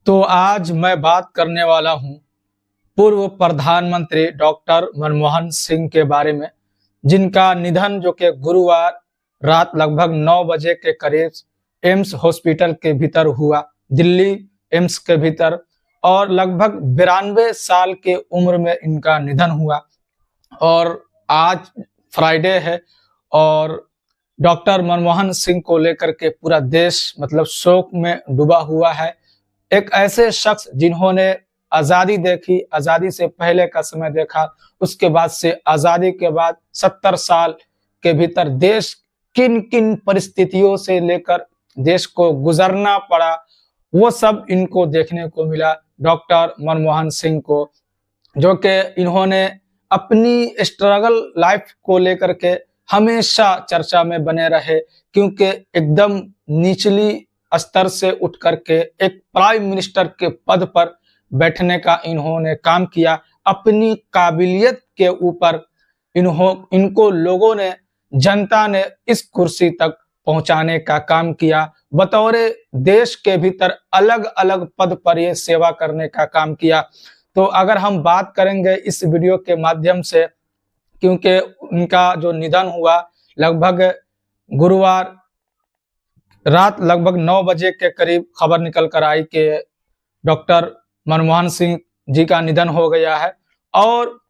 तो आज मैं बात करने वाला हूं पूर्व प्रधानमंत्री डॉक्टर मनमोहन सिंह के बारे में, जिनका निधन जो कि गुरुवार रात लगभग 9 बजे के करीब एम्स हॉस्पिटल के भीतर हुआ, दिल्ली एम्स के भीतर। और लगभग 92 साल के उम्र में इनका निधन हुआ। और आज फ्राइडे है और डॉक्टर मनमोहन सिंह को लेकर के पूरा देश शोक में डूबा हुआ है। एक ऐसे शख्स जिन्होंने आजादी देखी, आजादी से पहले का समय देखा, उसके बाद से आजादी के बाद 70 साल के भीतर देश किन किन परिस्थितियों से लेकर देश को गुजरना पड़ा, वो सब इनको देखने को मिला। डॉक्टर मनमोहन सिंह को, जो कि इन्होंने अपनी स्ट्रगल लाइफ को लेकर के हमेशा चर्चा में बने रहे, क्योंकि एकदम निचली स्तर से उठ करके एक प्राइम मिनिस्टर के पद पर बैठने का इन्होंने काम किया। अपनी काबिलियत के ऊपर इनको लोगों ने, जनता ने इस कुर्सी तक पहुंचाने का काम किया। बतौर देश के भीतर अलग अलग पद पर ये सेवा करने का काम किया। तो अगर हम बात करेंगे इस वीडियो के माध्यम से, क्योंकि उनका जो निधन हुआ लगभग गुरुवार रात लगभग 9 बजे के करीब खबर निकल कर आई कि डॉक्टर मनमोहन सिंह जी का निधन हो गया है। और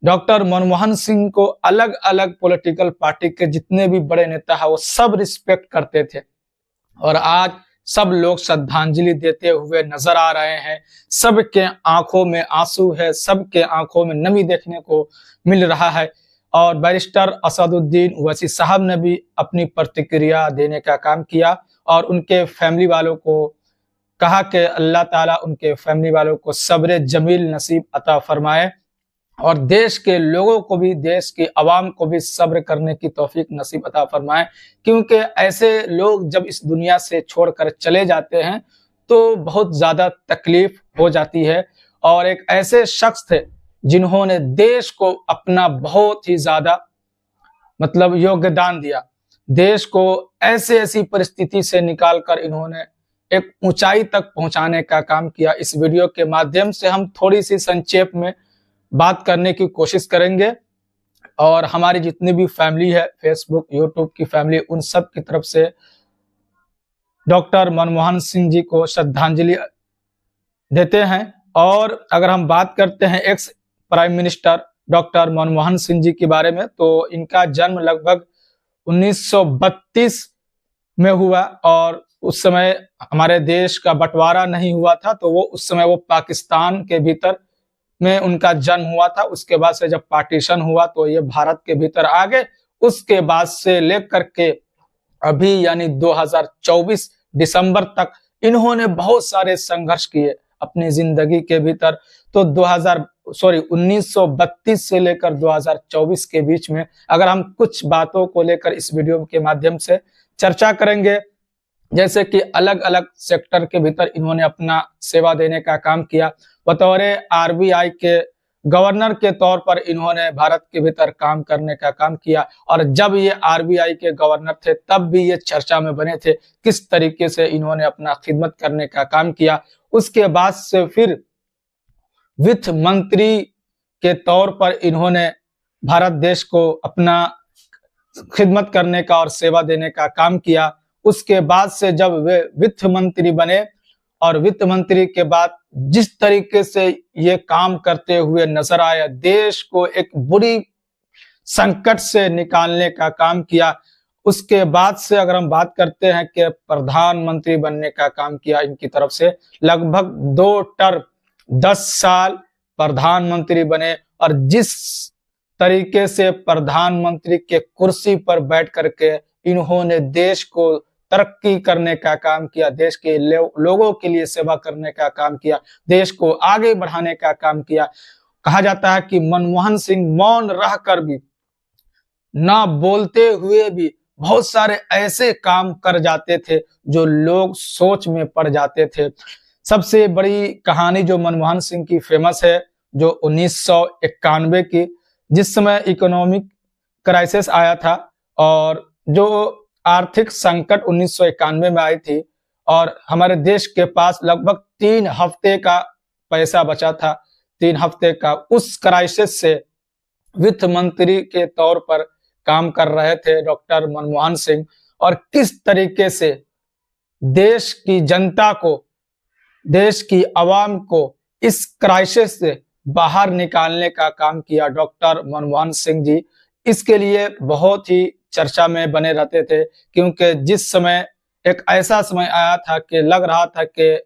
डॉक्टर मनमोहन सिंह को अलग अलग पॉलिटिकल पार्टी के जितने भी बड़े नेता है वो सब रिस्पेक्ट करते थे, और आज सब लोग श्रद्धांजलि देते हुए नजर आ रहे हैं। सबके आंखों में आंसू है, सबके आंखों में नमी देखने को मिल रहा है। और बैरिस्टर असदुद्दीन ओवैसी साहब ने भी अपनी प्रतिक्रिया देने का काम किया और उनके फैमिली वालों को कहा कि अल्लाह ताला उनके फैमिली वालों को सब्र जमील नसीब अता फरमाए, और देश के लोगों को भी, देश की आवाम को भी सब्र करने की तौफीक नसीब अता फरमाए। क्योंकि ऐसे लोग जब इस दुनिया से छोड़कर चले जाते हैं तो बहुत ज्यादा तकलीफ हो जाती है। और एक ऐसे शख्स थे जिन्होंने देश को अपना बहुत ही ज्यादा योगदान दिया। देश को ऐसी परिस्थिति से निकालकर इन्होंने एक ऊंचाई तक पहुंचाने का काम किया। इस वीडियो के माध्यम से हम थोड़ी सी संक्षेप में बात करने की कोशिश करेंगे, और हमारी जितनी भी फैमिली है, फेसबुक यूट्यूब की फैमिली, उन सब की तरफ से डॉक्टर मनमोहन सिंह जी को श्रद्धांजलि देते हैं। और अगर हम बात करते हैं ex prime minister doctor Manmohan Singh ji के बारे में, तो इनका जन्म लगभग 1932 में हुआ, और उस समय हमारे देश का बंटवारा नहीं हुआ था, तो उस समय वो पाकिस्तान के भीतर में उनका जन्म हुआ था। उसके बाद से जब पार्टीशन हुआ तो ये भारत के भीतर आ गए। उसके बाद से लेकर के अभी यानी 2024 दिसंबर तक इन्होंने बहुत सारे संघर्ष किए अपनी जिंदगी के भीतर। तो 1932 से लेकर 2024 के बीच में अगर हम कुछ बातों को लेकर इस वीडियो के माध्यम से चर्चा करेंगे, जैसे कि अलग अलग सेक्टर के भीतर इन्होंने अपना सेवा देने का काम किया। बतौर आरबीआई के गवर्नर के तौर पर इन्होंने भारत के भीतर काम करने का काम किया, और जब ये आरबीआई के गवर्नर थे तब भी ये चर्चा में बने थे किस तरीके से इन्होंने अपना खिदमत करने का काम किया। उसके बाद से फिर वित्त मंत्री के तौर पर इन्होंने भारत देश को अपना खिदमत करने का और सेवा देने का काम किया। उसके बाद से जब वे वित्त मंत्री बने, और वित्त मंत्री के बाद जिस तरीके से ये काम करते हुए नजर आया, देश को एक बुरी संकट से निकालने का काम किया। उसके बाद से अगर हम बात करते हैं कि प्रधानमंत्री बनने का काम किया इनकी तरफ से, लगभग 2 टर्म 10 साल प्रधानमंत्री बने, और जिस तरीके से प्रधानमंत्री के कुर्सी पर बैठ करके इन्होंने देश को तरक्की करने का काम किया, देश के लोगों के लिए सेवा करने का काम किया, देश को आगे बढ़ाने का काम किया। कहा जाता है कि मनमोहन सिंह मौन रहकर भी, ना बोलते हुए भी बहुत सारे ऐसे काम कर जाते थे जो लोग सोच में पड़ जाते थे। सबसे बड़ी कहानी जो मनमोहन सिंह की फेमस है, जो 1991 की, जिस समय इकोनॉमिक क्राइसिस आया था और जो आर्थिक संकट 1991 में आई थी, और हमारे देश के पास लगभग 3 हफ्ते का पैसा बचा था। 3 हफ्ते का उस क्राइसिस से वित्त मंत्री के तौर पर काम कर रहे थे डॉक्टर मनमोहन सिंह, और किस तरीके से देश की जनता को, देश की आवाम को इस क्राइसिस से बाहर निकालने का काम किया डॉक्टर मनमोहन सिंह जी। इसके लिए बहुत ही चर्चा में बने रहते थे, क्योंकि जिस समय एक ऐसा समय आया था कि लग रहा था कि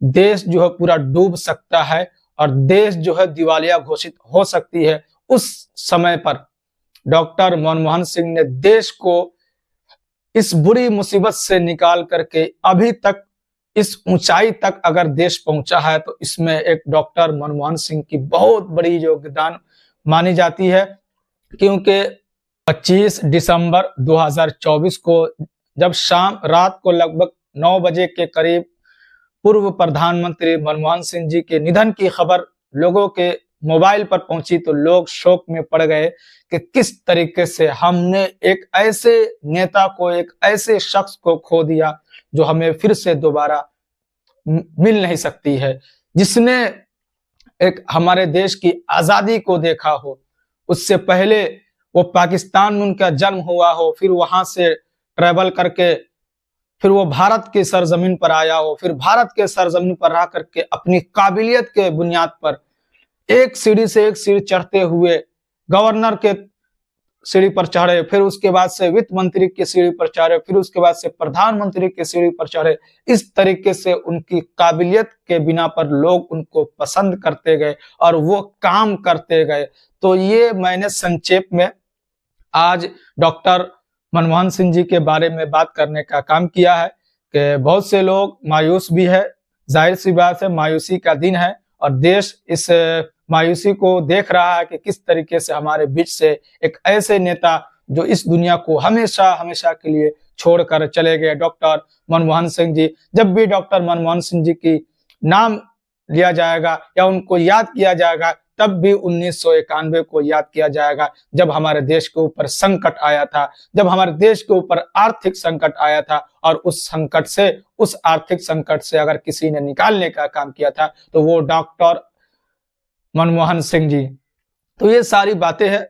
देश जो है पूरा डूब सकता है और देश जो है दिवालिया घोषित हो सकती है, उस समय पर डॉक्टर मनमोहन सिंह ने देश को इस बुरी मुसीबत से निकाल करके अभी तक इस ऊंचाई तक अगर देश पहुंचा है, तो इसमें एक डॉक्टर मनमोहन सिंह की बहुत बड़ी योगदान मानी जाती है। क्योंकि 25 दिसंबर 2024 को जब शाम रात को लगभग 9 बजे के करीब पूर्व प्रधानमंत्री मनमोहन सिंह जी के निधन की खबर लोगों के मोबाइल पर पहुंची, तो लोग शोक में पड़ गए कि किस तरीके से हमने एक ऐसे नेता को, एक ऐसे शख्स को खो दिया जो हमें फिर से दोबारा मिल नहीं सकती है, जिसने एक हमारे देश की आजादी को देखा हो। उससे पहले वो पाकिस्तान में उनका जन्म हुआ हो, फिर वहां से ट्रेवल करके फिर वो भारत की सरजमीन पर आया हो, फिर भारत के सरजमीन पर रह करके अपनी काबिलियत के बुनियाद पर एक सीढ़ी से एक सीढ़ी चढ़ते हुए गवर्नर के सीढ़ी पर चढ़े, फिर उसके बाद से वित्त मंत्री की सीढ़ी पर चढ़े, फिर उसके बाद से प्रधानमंत्री की सीढ़ी पर चढ़े। इस तरीके से उनकी काबिलियत के बिना पर लोग उनको पसंद करते गए और वो काम करते गए। तो ये मैंने संक्षेप में आज डॉक्टर मनमोहन सिंह जी के बारे में बात करने का काम किया है कि बहुत से लोग मायूस भी है, जाहिर सी बात है मायूसी का दिन है, और देश इस मायूसी को देख रहा है कि किस तरीके से हमारे बीच से एक ऐसे नेता जो इस दुनिया को हमेशा हमेशा के लिए छोड़कर चले गए, डॉक्टर मनमोहन सिंह जी। जब भी डॉक्टर मनमोहन सिंह जी की नाम लिया जाएगा या उनको याद किया जाएगा, तब भी 1991 को याद किया जाएगा, जब हमारे देश के ऊपर संकट आया था, जब हमारे देश के ऊपर आर्थिक संकट आया था, और उस संकट से, उस आर्थिक संकट से अगर किसी ने निकालने का काम किया था तो वो डॉक्टर मनमोहन सिंह जी। तो ये सारी बातें हैं